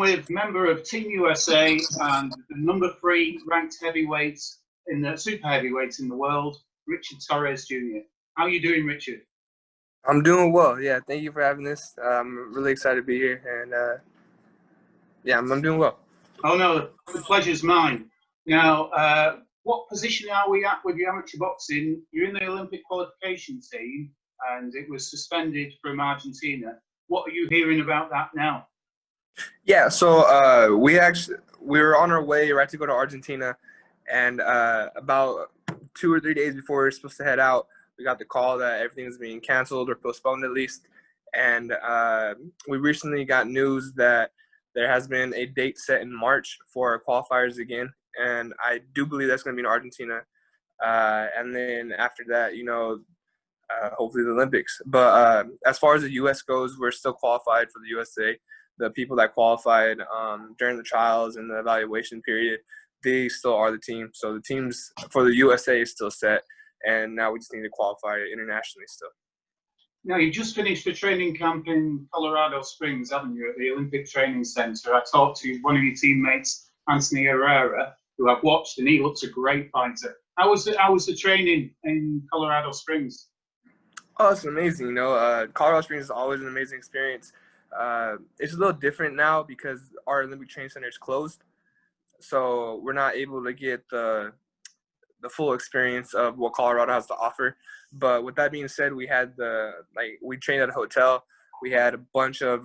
with member of Team USA and the #3 ranked heavyweights in the super heavyweights in the world, Richard Torrez Junior. How are you doing, Richard? I'm doing well. Yeah, thank you for having this. I'm really excited to be here, and yeah, I'm doing well. Oh no, the pleasure's mine. Now, what position are we at with the amateur boxing? You're in the Olympic qualification team, and it was suspended from Argentina. What are you hearing about that now? Yeah, so we were on our way right to go to Argentina, and about 2 or 3 days before we were supposed to head out, we got the call that everything was being canceled or postponed at least. And we recently got news that there has been a date set in March for our qualifiers again, and I do believe that's going to be in Argentina. And then after that, hopefully the Olympics. But as far as the U.S. goes, we're still qualified for the USA. The people that qualified during the trials and the evaluation period, they still are the team. So the teams for the USA is still set, and now we just need to qualify internationally still. Now, you just finished a training camp in Colorado Springs, haven't you, at the Olympic Training Center? I talked to one of your teammates, Anthony Herrera, who I've watched, and he looks a great fighter. How was the training in Colorado Springs? Oh, it's amazing. Colorado Springs is always an amazing experience. It's a little different now because our Olympic Training Center is closed, so we're not able to get the full experience of what Colorado has to offer. But with that being said, we had we trained at a hotel. We had a bunch of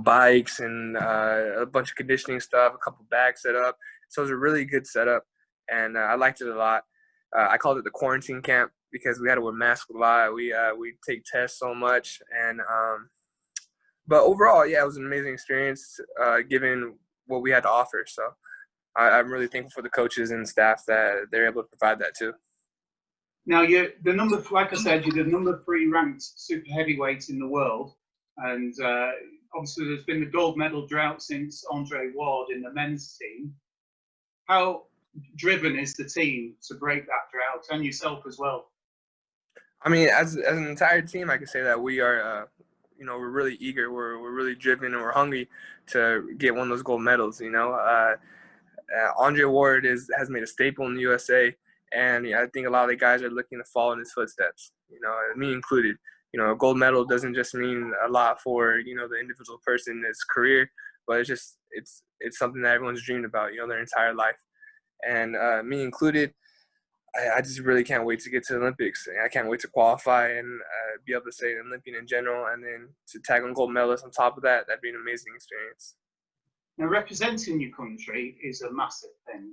bikes and a bunch of conditioning stuff, a couple bags set up. So it was a really good setup, and I liked it a lot. I called it the quarantine camp because we had to wear masks a lot. We take tests so much, and but overall, yeah, it was an amazing experience given what we had to offer. So I'm really thankful for the coaches and staff that they're able to provide that too. Now, you're like I said, you're the #3 ranked super heavyweight in the world, and obviously there's been the gold medal drought since Andre Ward in the men's team. How driven is the team to break that drought, and yourself as well? I mean, as an entire team, I can say that we are, we're really eager. We're really driven, and we're hungry to get one of those gold medals. Andre Ward has made a staple in the USA, and I think a lot of the guys are looking to follow in his footsteps. Me included. A gold medal doesn't just mean a lot for the individual person's career, but it's something that everyone's dreamed about their entire life, and me included. I just really can't wait to get to the Olympics. I can't wait to qualify and be able to say an Olympian in general, and then to tag on gold medalists on top of that. That'd be an amazing experience. Now, representing your country is a massive thing.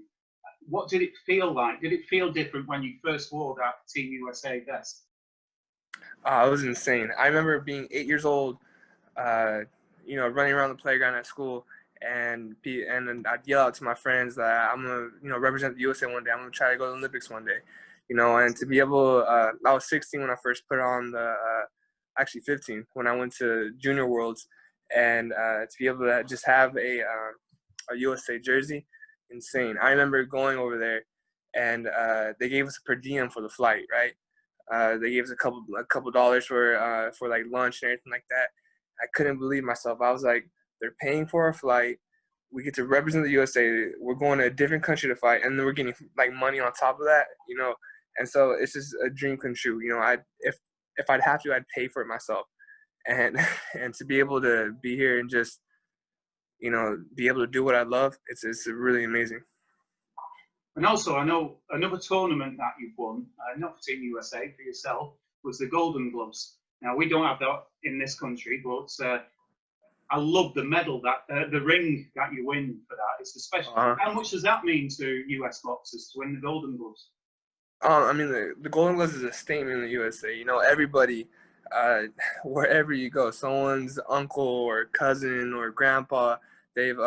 What did it feel like? Did it feel different when you first wore that Team USA vest? It was insane. I remember being 8 years old, running around the playground at school, and then I'd yell out to my friends that I'm gonna, represent the USA one day. I'm gonna try to go to the Olympics one day, And to be able, I was 16 when I first put on actually 15 when I went to Junior Worlds, and to be able to just have a USA jersey, insane. I remember going over there, and they gave us a per diem for the flight, right? They gave us a couple dollars for like lunch and everything like that. I couldn't believe myself. I was like, they're paying for our flight. We get to represent the USA. We're going to a different country to fight, and then we're getting like money on top of that, And so it's just a dream come true. If I'd have to, I'd pay for it myself, and and to be able to be here and just be able to do what I love, it's really amazing. And also, I know another tournament that you've won, not for Team USA, for yourself, was the Golden Gloves. Now, we don't have that in this country, but I love the medal, the ring that you win for that. It's a special. How much does that mean to US boxers to win the Golden Gloves? I mean, the Golden Gloves is a statement in the USA. Everybody, wherever you go, someone's uncle or cousin or grandpa, they've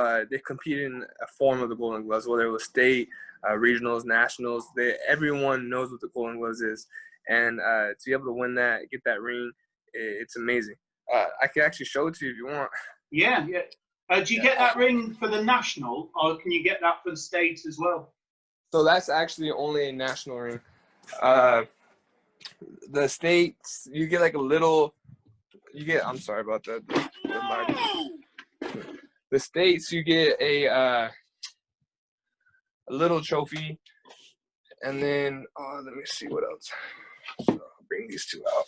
competed in a form of the Golden Gloves, whether it was state, regionals, nationals. Everyone knows what the Golden Gloves is, and to be able to win that, get that ring, it's amazing. I can actually show it to you if you want. Yeah. Do you get that ring for the national, or can you get that for the state as well? So that's actually only a national ring. The states, you get like a little. I'm sorry about that. the states, you get a little trophy, and then let me see what else. I'll bring these two out.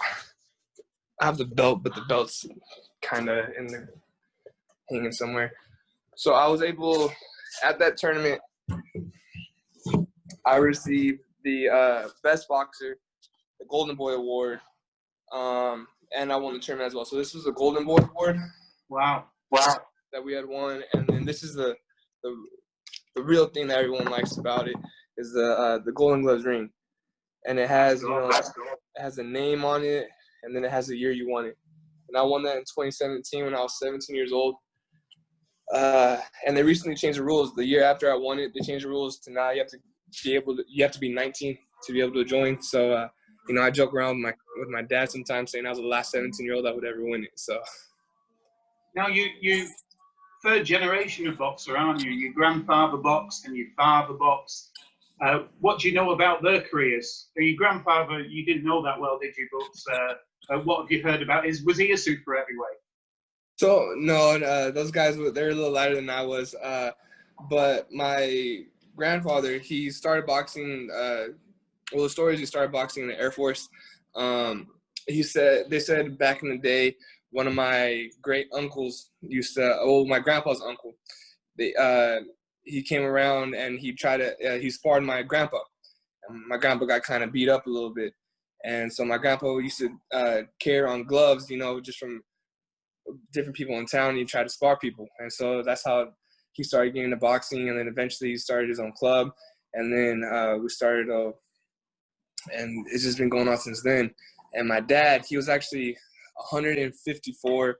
I have the belt, but the belt's kind of in there, hanging somewhere. So I was able, at that tournament, I received the best boxer, the Golden Boy Award, and I won the tournament as well. So this was the Golden Boy Award. Wow. That we had won, and then this is the real thing that everyone likes about it is the Golden Gloves ring, and it has it has a name on it, and then it has the year you won it. And I won that in 2017 when I was 17 years old. And they recently changed the rules. The year after I won it, they changed the rules to now you have to be 19 to be able to join. So I joke around with my dad sometimes saying I was the last 17-year-old that would ever win it. So now you third generation of boxer, aren't you? Your grandfather boxed and your father boxed. What do you know about their careers? Your grandfather, you didn't know that well, did you? But what have you heard about? Was he a super heavyweight? So no, those guys they're a little lighter than I was. But my grandfather, he started boxing. The story is he started boxing in the Air Force. They said back in the day, one of my great uncles my grandpa's uncle, he came around and he sparred my grandpa. And my grandpa got kind of beat up a little bit. And so my grandpa used to carry on gloves, just from different people in town. He tried to spar people. And so that's how he started getting into boxing. And then eventually he started his own club. And then we started, and it's just been going on since then. And my dad, he was actually 154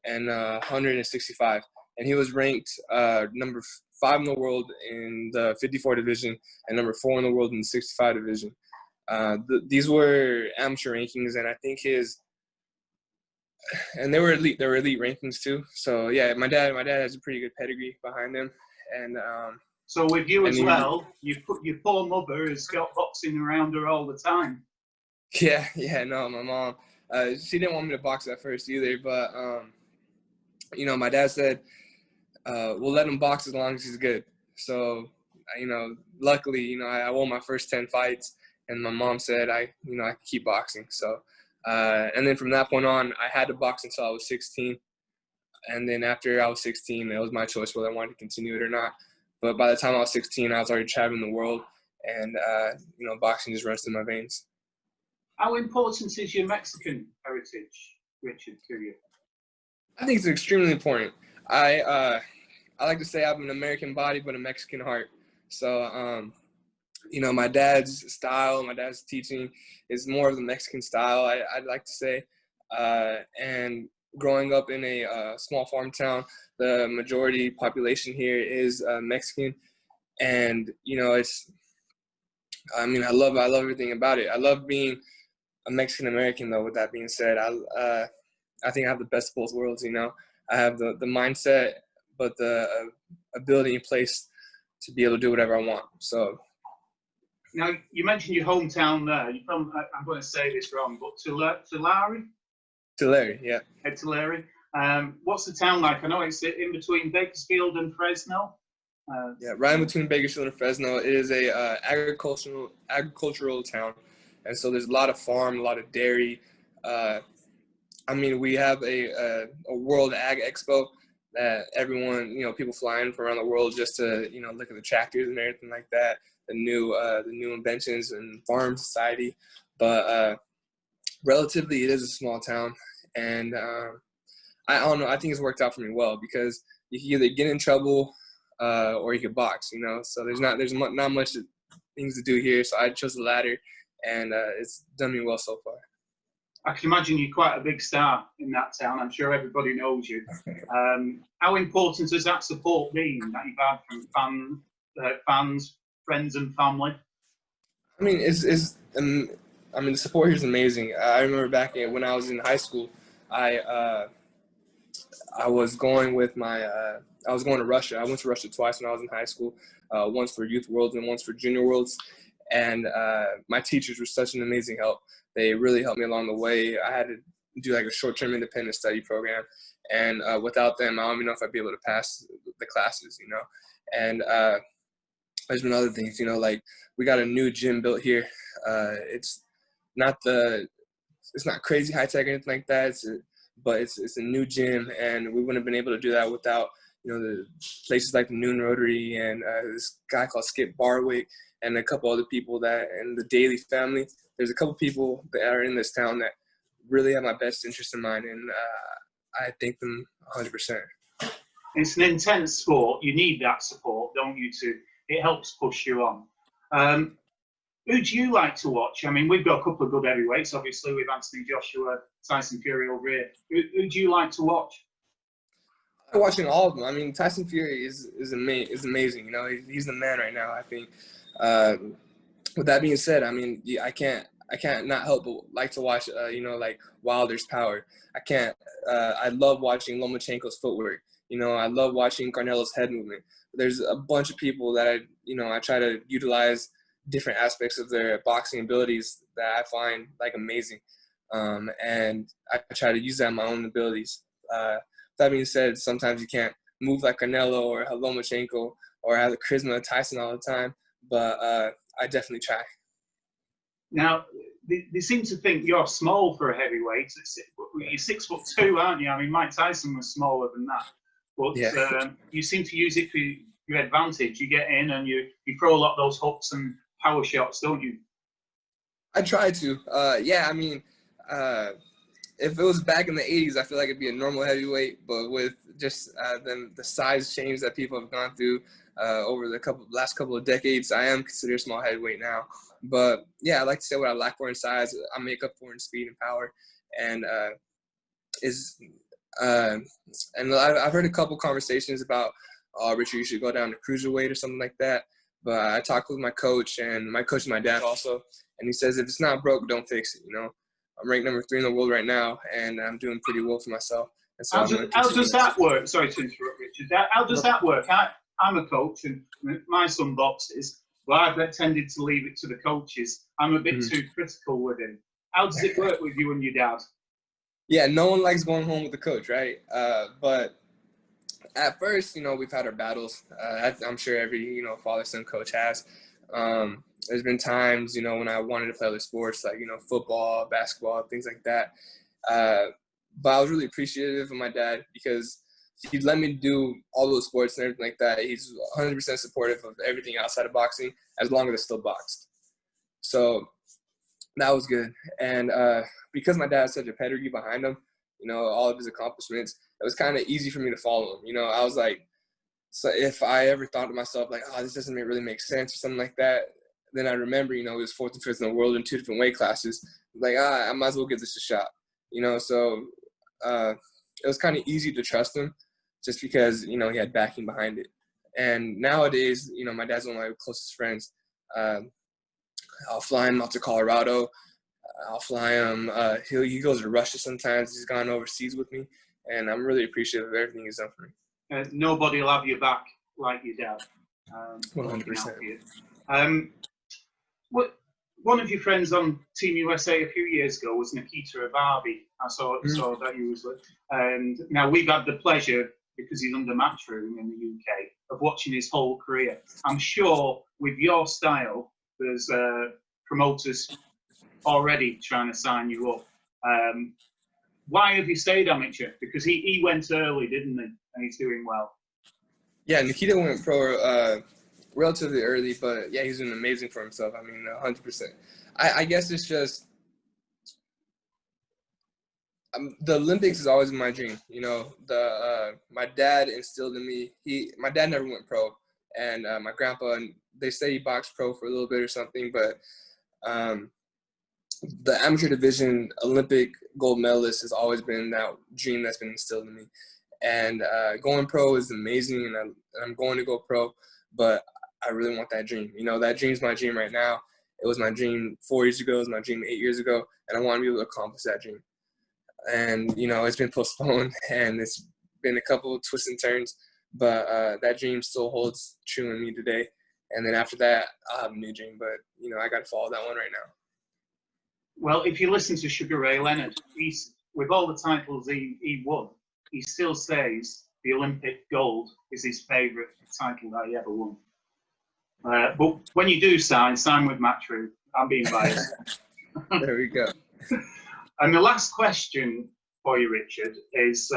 and 165. And he was ranked number 5 in the world in the 54 division and number 4 in the world in the 65 division. These were amateur rankings, and I think and they were elite. They were elite rankings too. So yeah, my dad has a pretty good pedigree behind him. And so with you as well, your poor mother has got boxing around her all the time. Yeah, no, my mom, she didn't want me to box at first either, but my dad said, we'll let him box as long as he's good. So, luckily, I won my first 10 fights, and my mom said I could keep boxing. So, and then from that point on, I had to box until I was 16. And then after I was 16, it was my choice whether I wanted to continue it or not. But by the time I was 16, I was already traveling the world, and, boxing just runs through my veins. How important is your Mexican heritage, Richard, to you? I think it's extremely important. I like to say I have an American body but a Mexican heart. So, my dad's style, my dad's teaching is more of the Mexican style, I'd like to say. And growing up in a small farm town, the majority population here is Mexican. And, I love everything about it. I love being a Mexican American, though. With that being said, I think I have the best of both worlds. I have the mindset, but the ability in place to be able to do whatever I want. So now you mentioned your hometown there. You're from, I'm going to say this wrong, but Tulare? Tulare, yeah. Tulare. What's the town like? I know it's in between Bakersfield and Fresno. Yeah, right in between Bakersfield and Fresno. It is a agricultural town, and so there's a lot of farm, a lot of dairy. We have a World Ag Expo that everyone, people fly in from around the world just to, look at the tractors and everything like that, the new inventions and farm society. But relatively, it is a small town, and I don't know. I think it's worked out for me well because you can either get in trouble or you can box. So there's not much things to do here. So I chose the latter, and it's done me well so far. I can imagine you're quite a big star in that town. I'm sure everybody knows you. How important has that support been that you've had from fans, friends, and family? The support here is amazing. I remember back when I was in high school, I was going to Russia. I went to Russia twice when I was in high school, once for Youth Worlds and once for Junior Worlds. And my teachers were such an amazing help. They really helped me along the way. I had to do like a short-term independent study program, And without them, I don't even know if I'd be able to pass the classes, you know. And there's been other things, you know, like we got a new gym built here. It's not crazy high tech or anything like that. But it's a new gym, and we wouldn't have been able to do that without, you know, the places like the Noon Rotary and this guy called Skip Barwick and a couple other people that and the Daly family. There's a couple people that are in this town that really have my best interest in mind, and I thank them 100%. It's an intense sport. You need that support, don't you? It helps push you on. Who do you like to watch? I mean, we've got a couple of good heavyweights, obviously, with Anthony Joshua, Tyson Fury over here. Who do you like to watch? I'm watching all of them. I mean, Tyson Fury is amazing. You know, he's the man right now, I think. With that being said, I mean, I can't not help but like to watch, you know, like Wilder's power. I love watching Lomachenko's footwork. You know, I love watching Canelo's head movement. There's a bunch of people that I try to utilize different aspects of their boxing abilities that I find like amazing. And I try to use that in my own abilities. That being said, sometimes you can't move like Canelo or Lomachenko or have the charisma of Tyson all the time, but I definitely try. Now, they seem to think you're small for a heavyweight. You're 6'2", aren't you? I mean, Mike Tyson was smaller than that. But yeah. You seem to use it for your advantage. You get in and you throw a lot of those hooks and power shots, don't you? I try to. Yeah, I mean, if it was back in the 80s, I feel like it'd be a normal heavyweight. But with just the size change that people have gone through over the last couple of decades, I am considered a small heavyweight now. But yeah, I like to say what I lack for in size, I make up for in speed and power. And and I've heard a couple conversations about, Richard, you should go down to cruiserweight or something like that. But I talked with my coach, and my coach is my dad also, and he says if it's not broke, don't fix it. You know, I'm ranked number 3 in the world right now, and I'm doing pretty well for myself. And so how does that work? Sorry to interrupt, Richard. How does that work? I'm a coach, and my son boxes. Well, I've tended to leave it to the coaches. I'm a bit too critical with him. How does it work with you and your dad? Yeah, no one likes going home with the coach, right? But at first, you know, we've had our battles. I'm sure every, you know, father-son coach has. There's been times, you know, when I wanted to play other sports, like, you know, football, basketball, things like that. But I was really appreciative of my dad because he'd let me do all those sports and everything like that. He's 100% supportive of everything outside of boxing as long as it's still boxed. So that was good. And because my dad has such a pedigree behind him, you know, all of his accomplishments, it was kind of easy for me to follow him. You know, I was like, so if I ever thought to myself, like, oh, this doesn't really make sense or something like that, then I remember, you know, he was 4th and 5th in the world in 2 different weight classes. Like, I might as well give this a shot. You know, so it was kind of easy to trust him just because, you know, he had backing behind it. And nowadays, you know, my dad's one of my closest friends. I'll fly him out to Colorado. I'll fly him. He goes to Russia sometimes. He's gone overseas with me. And I'm really appreciative of everything he's done for me. Nobody will have your back like your dad. 100%. One of your friends on Team USA a few years ago was Nikita Ababi. I saw that you was with. And now we've had the pleasure, because he's under Matchroom in the UK, of watching his whole career. I'm sure with your style, there's promoters already trying to sign you up. Why have you stayed amateur? Because he went early, didn't he? And he's doing well. Yeah, Nikita went pro relatively early, but yeah, he's doing amazing for himself. I mean, 100%. I guess it's just the Olympics is always my dream. You know, my dad instilled in me. My dad never went pro, and my grandpa. They say he boxed pro for a little bit or something, but the amateur division Olympic gold medalist has always been that dream that's been instilled in me. And going pro is amazing, and I'm going to go pro, but I really want that dream. You know, that dream's my dream right now. It was my dream 4 years ago. It was my dream 8 years ago, and I want to be able to accomplish that dream. And, you know, it's been postponed, and it's been a couple of twists and turns, but that dream still holds true in me today. And then after that, I'll have a new dream, but, you know, I got to follow that one right now. Well, if you listen to Sugar Ray Leonard, with all the titles he won, he still says the Olympic gold is his favourite title that he ever won. But when you do sign with Matchroom. I'm being biased. There we go. And the last question for you, Richard, is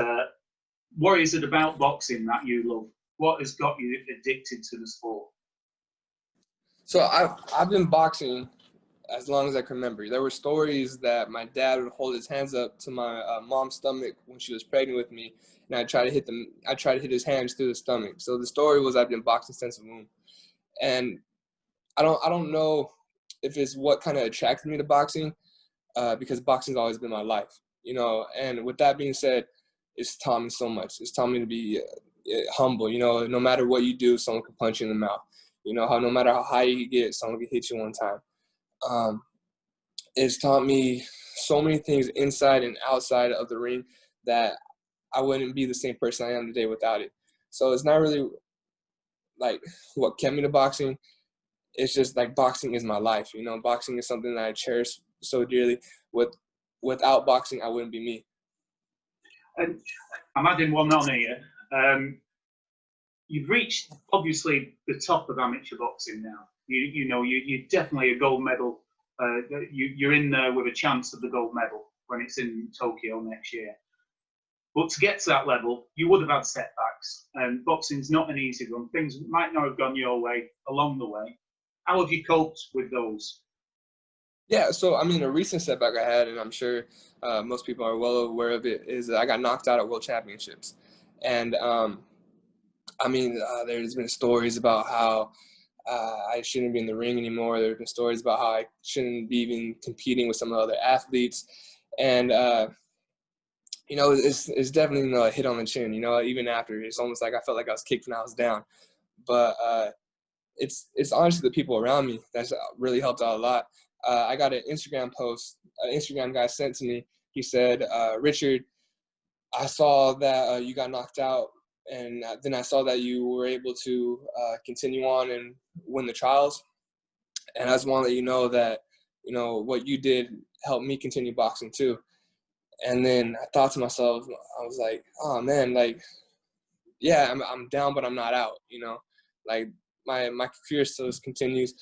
what is it about boxing that you love? What has got you addicted to the sport? So I've been boxing as long as I can remember. There were stories that my dad would hold his hands up to my mom's stomach when she was pregnant with me, and I tried to hit his hands through the stomach. So the story was I've been boxing since the womb, and I don't know if it's what kind of attracted me to boxing, because boxing's always been my life, you know. And with that being said, it's taught me so much. It's taught me to be humble. You know, no matter what you do, someone can punch you in the mouth. You know, no matter how high you get, someone can hit you one time. It's taught me so many things inside and outside of the ring that I wouldn't be the same person I am today without it. So it's not really like what kept me to boxing. It's just like boxing is my life. You know, boxing is something that I cherish so dearly. Without boxing, I wouldn't be me. And I'm adding one on here. You've reached obviously the top of amateur boxing now. You're definitely a gold medal. You're in there with a chance of the gold medal when it's in Tokyo next year. But to get to that level, you would have had setbacks. And boxing's not an easy one. Things might not have gone your way along the way. How have you coped with those? Yeah, so I mean, a recent setback I had, and I'm sure most people are well aware of it, is that I got knocked out at World Championships. And I mean, there's been stories about how I shouldn't be in the ring anymore. There's been stories about how I shouldn't be even competing with some of the other athletes. And, you know, it's definitely a hit on the chin, you know, even after. It's almost like I felt like I was kicked when I was down. But it's honestly the people around me that's really helped out a lot. I got an Instagram post, an Instagram guy sent to me. He said, Richard, I saw that you got knocked out, and then I saw that you were able to continue on and win the trials. And I just want to let you know that, you know, what you did helped me continue boxing too. And then I thought to myself, I was like, oh man, like, yeah, I'm down, but I'm not out, you know, like my career still continues.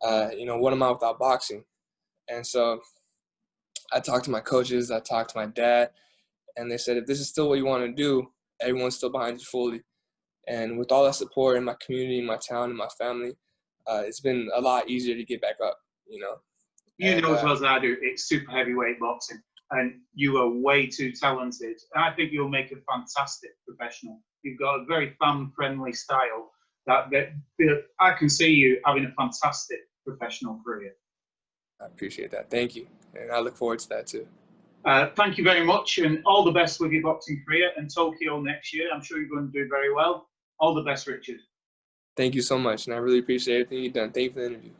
You know, what am I without boxing? And so I talked to my coaches, I talked to my dad, and they said, if this is still what you want to do, everyone's still behind you fully. And with all that support in my community, my town, and my family, it's been a lot easier to get back up, you know. You know as well as I do, it's super heavyweight boxing, and you are way too talented. And I think you'll make a fantastic professional. You've got a very fan-friendly style that I can see you having a fantastic professional career. I appreciate that. Thank you. And I look forward to that too. Thank you very much, and all the best with your boxing career and Tokyo next year. I'm sure you're going to do very well. All the best, Richard. Thank you so much, and I really appreciate everything you've done. Thank you for the interview.